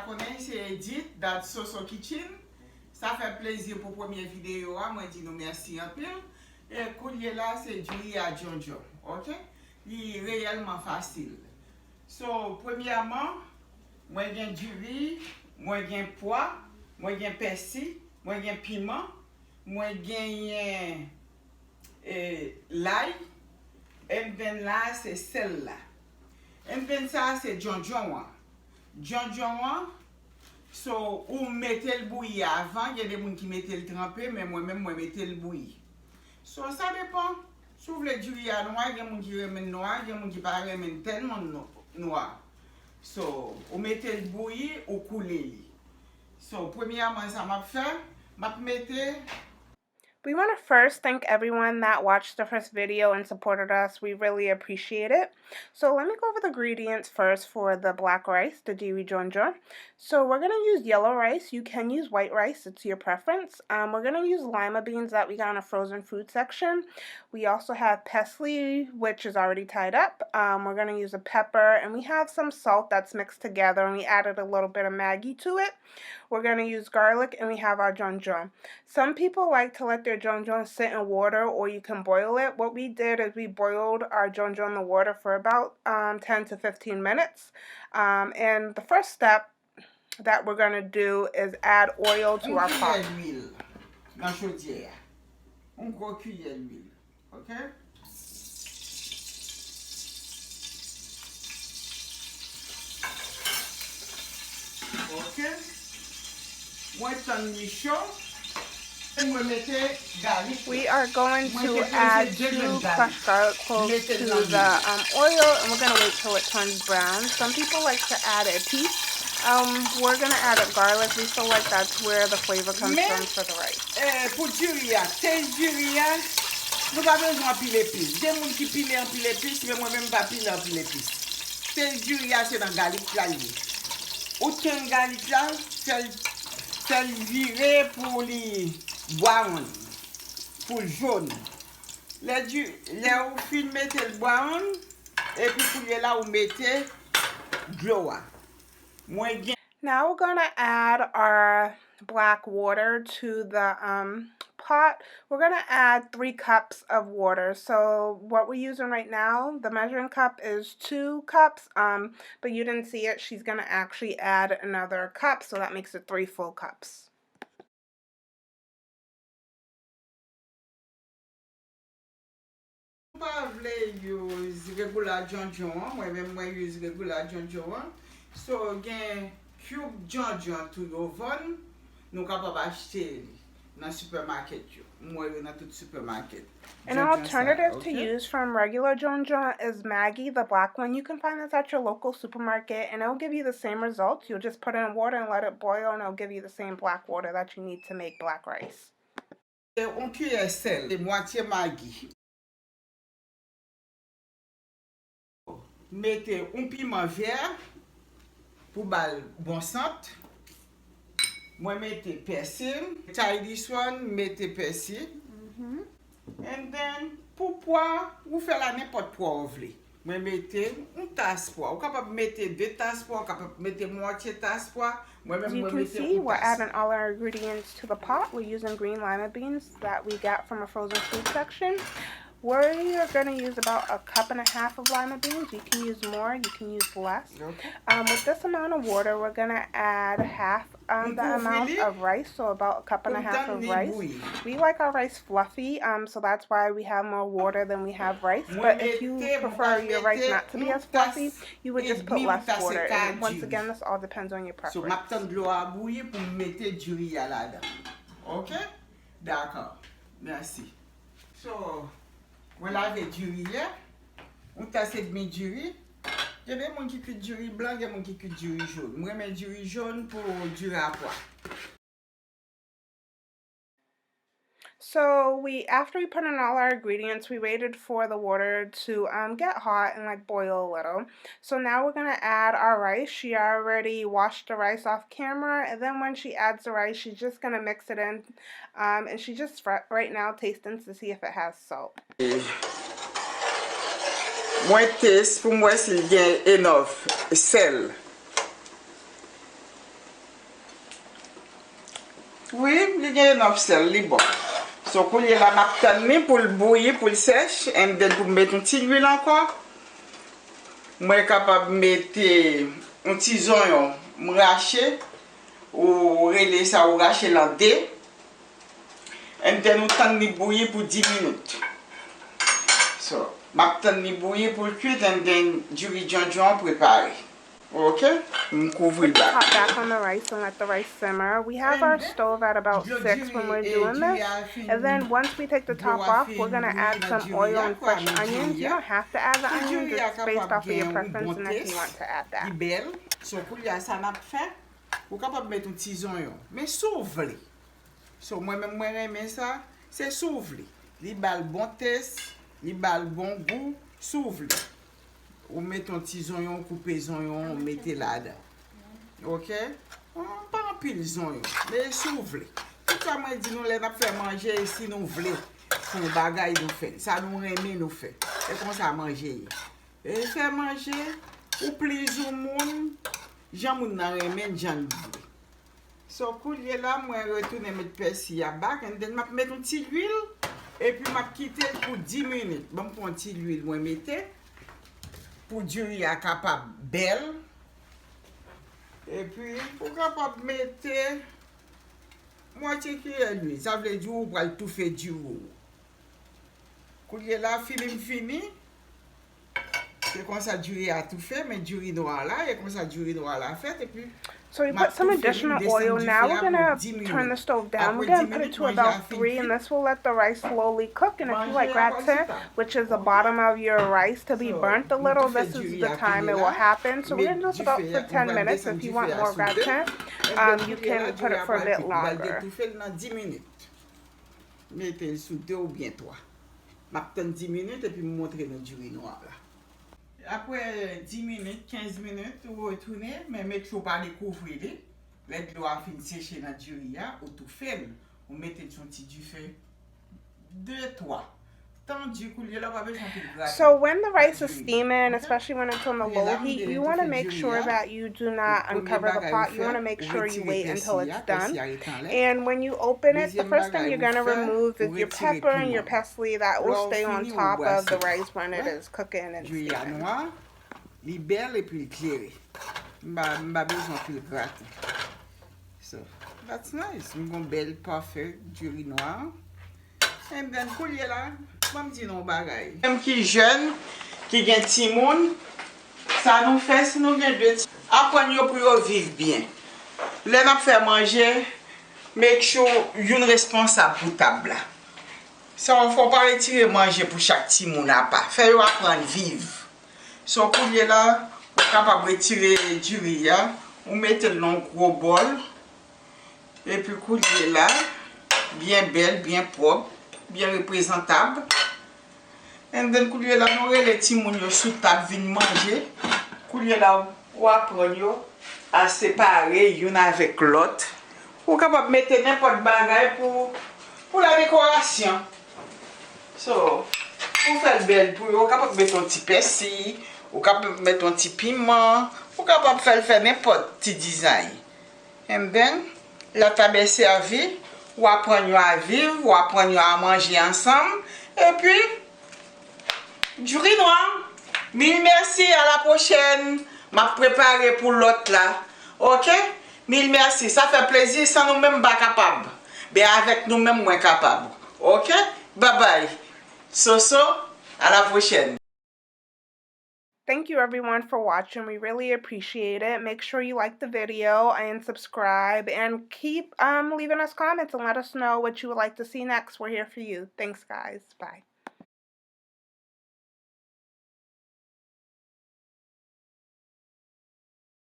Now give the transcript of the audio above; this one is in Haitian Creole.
connais, c'est Edith, dans Soso Kitchen. Ça fait plaisir pour la première vidéo. Moi, je dis nous merci un peu. Et le collier là, c'est Diri Djon Djon. Ok? Il est réellement facile. So, premièrement, moi, j'ai du riz, moi, j'ai pois, moi, j'ai persil, moi, j'ai piment, moi, j'ai l'ail. Et bien là, c'est celle-là. Et bien ça, c'est Djon Djon. Djon Djon, so, ou mettez le bouilli avant, il y a des gens qui mettent le trempé, mais moi-même, moi, mettez le bouilli. So, ça dépend. Si vous voulez du riz à noir, il y a des gens qui remettent noir, il y a des gens qui ne remettent pas tellement noir. So, ou mettez le bouilli ou coulez. So, premièrement, ça m'a fait, m'a mettez. We want to first thank everyone that watched the first video and supported us. We really appreciate it. So let me go over the ingredients first for the black rice, the Diri Djon Djon. So we're going to use yellow rice. You can use white rice. It's your preference. We're going to use lima beans that we got in a frozen food section. We also have parsley, which is already tied up. We're going to use a pepper, and we have some salt that's mixed together, and we added a little bit of Maggi to it. We're going to use garlic, and we have our Djon Djon. Some people like to let their Djon Djon sit in water, or you can boil it. What we did is we boiled our Djon Djon in the water for about 10 to 15 minutes. And the first step that we're going to do is add oil to our pot. Un gros cuillère d'huile. OK? OK? Moi, t'en chaud. We are going to add 2 crushed garlic cloves to the oil, and we're going to wait till it turns brown. Some people like to add a piece. We're going to add a garlic. We feel like that's where the flavor comes from for the rice. Pour Diri, tel Diri, nous pas besoin de pile épices. Des gens qui pilent en pile épices, mais moi-même pas pile en pile épices. Tel Diri, c'est dans garlic là. Autant garlic là, c'est viré pour les brown, pour le jaune. Là, vous filmez le brown, et puis pour là, vous mettez glow. Now we're going to add our black water to the pot. We're going to add 3 cups of water. So what we're using right now, the measuring cup is 2 cups, but you didn't see it. She's going to actually add another cup, so that makes it 3 full cups. Je use regular Djon Djon, moi-même moi use regular Djon Djon. So again, cube Djon Djon to oven, nous capable acheter dans le supermarket. Moi dans tout supermarket. An alternative to use from regular Djon Djon is Maggi, the black one. You can find this at your local supermarket, and it'll give you the same results. You'll just put it in water and let it boil, and it'll give you the same black water that you need to make black rice. On cuillère sel, moitié Maggi. Mettez un piment vert pour bal bon sent. Moi mettez persil. Try this one, mettez persil. And then pour pois, vous faites la n'importe pois vous voulez. Moi mettez une tasse pois. Vous capable mettre 2 tasses pois, vous capable mettre moitié tasse pois. As you can see, we're adding all our ingredients to the pot. We're using green lima beans that we got from a frozen food section. We are going to use about 1.5 cups of lima beans. You can use more, you can use less. Okay. With this amount of water, we're going to add half the amount of rice, so about 1.5 cups of rice. We like our rice fluffy, so that's why we have more water than we have rice. But if you prefer your rice not to be as fluffy, you would just put less water. And once again, this all depends on your preference. So, maintenant de l'eau à bouillir pour mettre du riz là-dedans. OK? D'accord. Merci. So, on lave du riz, on tasse de mettre du riz. Il y a des gens qui cuisent du riz blanc, il y a des gens qui cuisent du riz jaune. Moi, je mets du riz jaune pour du riz à pois. So after we put in all our ingredients, we waited for the water to get hot and like boil a little. So now we're gonna add our rice. She already washed the rice off camera, and then when she adds the rice, she's just gonna mix it in, and she's just right now tasting to see if it has salt. Moi taste pour moi s'il y a enough sel. Oui, li gen enough sel, li bon. So koulye la map tan mi pou l'bouillir, pour le sèche, et pour mettre un petit huile encore. Moi capable mettre un petit oignon, m'racher ou relais ça ou racher la dé. Et nous tan ni bouillir pour 10 minutes. So, map tan ni bouillir pour le cuire, and then Diri Djon Djon préparé. Okay, Put the top back on the rice and let the rice simmer. We have our stove at about 6 when we're doing this. And then once we take the top off, we're going to add some oil and fresh onions. You don't have to add the onions, it's based off of your preference and if you want to add that. So, koulia sa nap fait, ou capable mettre un petit oignon, mais souvli. So, moi-même, moi aime ça, c'est souvli. Li bal bon taste, li bal bon goût, souvli. Ou mettez un petit oignon, coupez oignon, on mettez là-dedans. Ok? Pas un pile oignon, mais si vous voulez. Tout ça, moi, dit nous, les n'a fait manger si nous voulons. Pour bagaille nous fait. Ça nous remet nous fait. Et comme ça manger. Et faire manger, ou plus au monde, j'en moun nan remet, j'en voulais. So, coulier là, moi, retourne mettre persil à bac, et then, je mettre un petit huile, et puis, je quitter pour 10 minutes. Bon, pour un petit huile, moi, mettez. Pour Diri à capable belle. Et puis, pour capable mettre moitié cuillère d'huile. Ça veut dire qu'on va tout faire du roux. Quand il est là, fini. C'est comme ça Diri a tout fait, mais Diri noir là, et comme ça Diri noir là fait, et puis. So we put some additional oil. Now we're going to turn the stove down. We're going to put it to about 3, and this will let the rice slowly cook. And if you like gratin, which is the bottom of your rice, to be burnt a little, this is the time it will happen. So we're going to do this about for 10 minutes. If you want more gratin, you can put it for a bit longer. Mettez sous 2 ou bien 3. M'attends 10 minutes et puis me montrer notre Diri noir là. Après 10 minutes, 15 minutes, vous retournez, mais make sure pas découvrir. Les l'eau a fini sécher dans le Diri, ou tout fait. Vous mettez son petit du feu 2-3. So when the rice is steaming, especially when it's on the low heat, you want to make sure that you do not uncover the pot. You want to make sure you wait until it's done. And when you open it, the first thing you're going to remove is your pepper and your parsley that will stay on top of the rice when it is cooking and steaming. So that's nice. I'm going to belle parfait Diri noir. And then coulier là, je dis non bagay. Même qui jeune, qui gen ti moun, ça nous fait si nous gen deux. Apprendre pour vivre bien. Les n'a fait manger, make sure une responsable pour table. Ça on faut pas retirer manger pour chaque ti moun à pas. Faire apprendre vivre. So coulier là, on capable retirer du riz, on mettez dans un gros bol. Et puis coulier là, bien belle, bien propre. Bien représentable. Et then coulier là nous les petits moun yo sous table viennent manger. Coulier là ou apprendre yo à séparer une avec l'autre. Ou capable mettre n'importe bagage pour la décoration. So, pour faire belle pour ou capable mettre un petit persil, ou capable mettre un petit piment, ou capable faire n'importe petit design. And then la table est servie. Ou apprendre à vivre, ou apprendre à manger ensemble. Et puis, du riz noir. Mille merci, à la prochaine. M'a préparé pour l'autre là. Ok? Mille merci. Ça fait plaisir sans nous-mêmes pas capables. Mais avec nous-mêmes moins capables. Ok? Bye bye. Soso, à la prochaine. Thank you everyone for watching. We really appreciate it. Make sure you like the video and subscribe and keep leaving us comments and let us know what you would like to see next. We're here for you. Thanks guys. Bye.